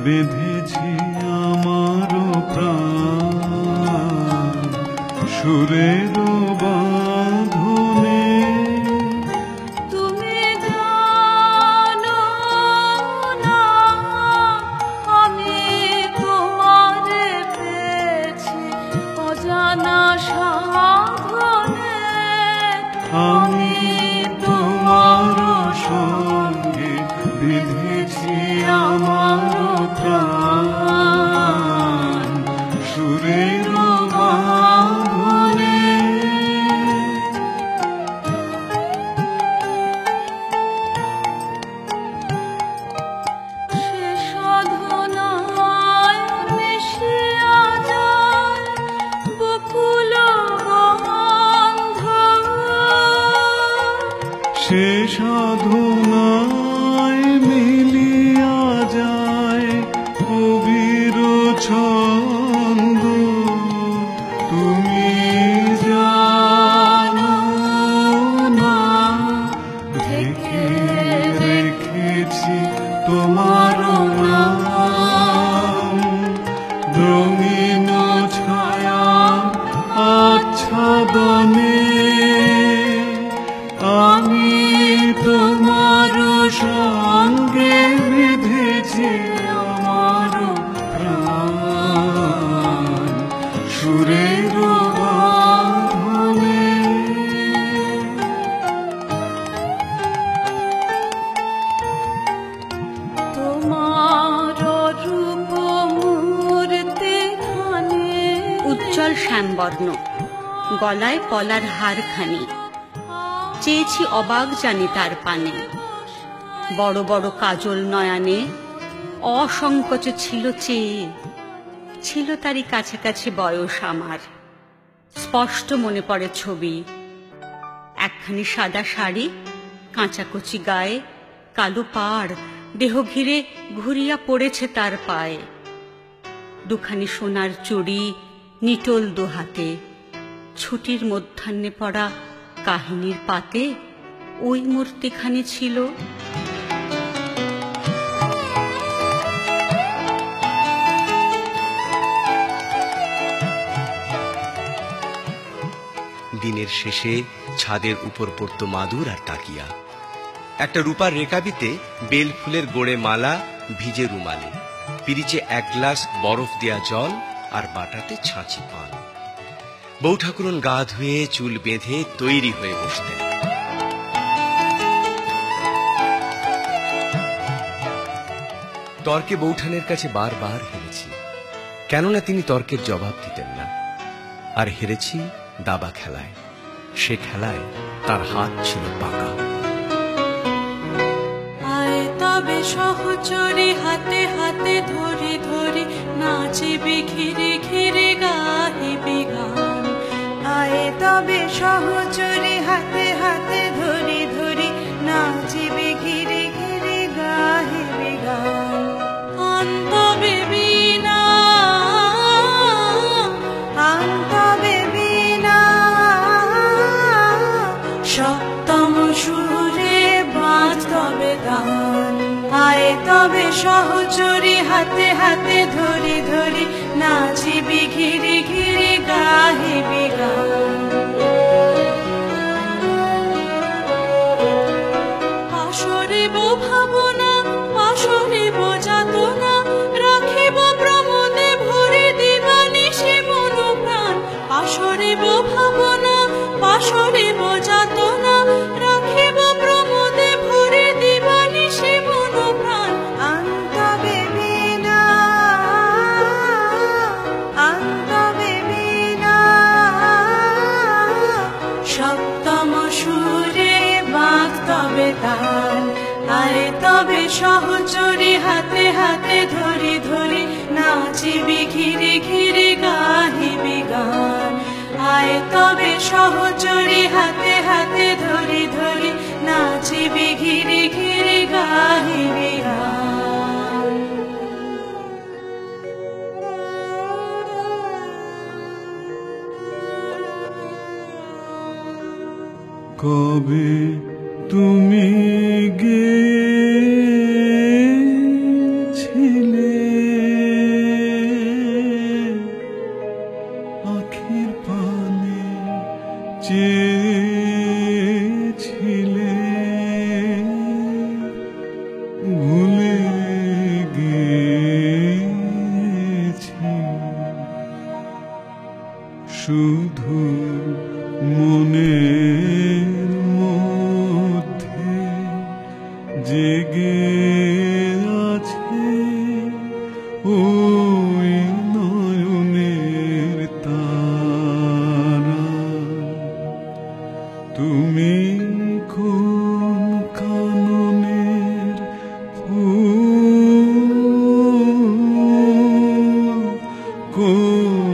বেঁধেছি আমার প্রাণ সুরের বাঁধনে। তুমি জানো না আমি তোমারে পেয়েছি অজানা সাধনে। আমি তোমার সঙ্গে বেঁধেছি আমার প্রাণ সুরের বাঁধনে। সে সাধনায় মিশিয়া যায় বকুল গন্ধ। সে সাধনায় মিলিয়া যায় কবির ছন্দ। তুমি জানো না ঢেকে রেখেছি তোমার নাম রঙিন ছায়া আচ্ছাদনে। আমি তোমার সঙ্গে বেঁধেছি আমার প্রাণ সুরের বাঁধনে। তোমার রূপ মূর্তি খানে উজ্জ্বল শ্যামবর্ণ, গলায় পলার হারখানি। চেয়েছি অবাক জানি তার পানে। বড় বড় কাজল নয়নে অসংকোচে ছিল চেয়ে। ছিল তারই কাছাকাছি বয়স আমার। স্পষ্ট মনে পড়ে ছবি। একখানি সাদা শাড়ি, কাঁচাকুচি গায়ে, কালো পাড় দেহ ঘিরে ঘুরিয়া পড়েছে তার পায়ে। দুখানি সোনার চুড়ি নিটোল দুহাতে। ছুটির মধ্যাহ্নে পড়া কাহিনীর পাতে ওই মূর্তিখানি ছিল। দিনের শেষে ছাদের উপর পড়তো মাদুর আর তাকিয়া। একটা রূপার রেকাবিতে বেল ফুলের গোড়ে মালা, ভিজে রুমালে, পিরিচে এক গ্লাস বরফ দেয়া জল আর বাটাতে ছাঁচি পান। বউ ঠাকুরন গা ধুয়ে চুল বেঁধে তৈরি হয়ে বসতেন। তর্কে বৌঠানের কাছে বারবার হেরেছি, কেননা তিনি তর্কের জবাব দিতেন না। আর হেরেছি দাবা খেলায়। সে খেলায় তার হাত ছিল পাকা। আয় তবে সহচরে হাতে হাতে ধরে ধরে নাচিবি ঘিরে ঘিরে গাহিবি গান। আয় তবে সহচরে হাতে হাতে ধরে ধরে নাচিবি ঘিরে ঘিরে গাহিবি গান। আন্তবে বিনা আন্তবে বিনা সপ্তম সুরে বাজবে গান। আয় তবে সহচরে হাতে হাতে ধরে ধরে নাচিবি ঘিরে ঘিরে গাহিবি গান। আসরিব ভাবনা আসরিব যাতনা রাখিব প্রমোদে ভরে দিবানিশি মন প্রাণ। আসরিব ভাবনা আসরিব যাতনা রাখিব প্রমোদে ভরে দিবানিশি মন প্রাণ। আন্তবে বিনা আন্তবে বিনা সপ্তম সুরে বাজবে গান। আয় তবে সহচরে হাতে হাতে ধরে ধরে নাচিবি ঘিরে ঘিরে গাহিবি গান। আয় তবে সহচরে হাতে হাতে ধরে ধরে নাচিবি ঘিরে ঘিরে গাহিবি গান। কবে তুমি গেছিলে শুধু মনের মধ্যে জেগে আছে ওই নয়নের তারা। তুমি কোন কাননের ফুল, কোন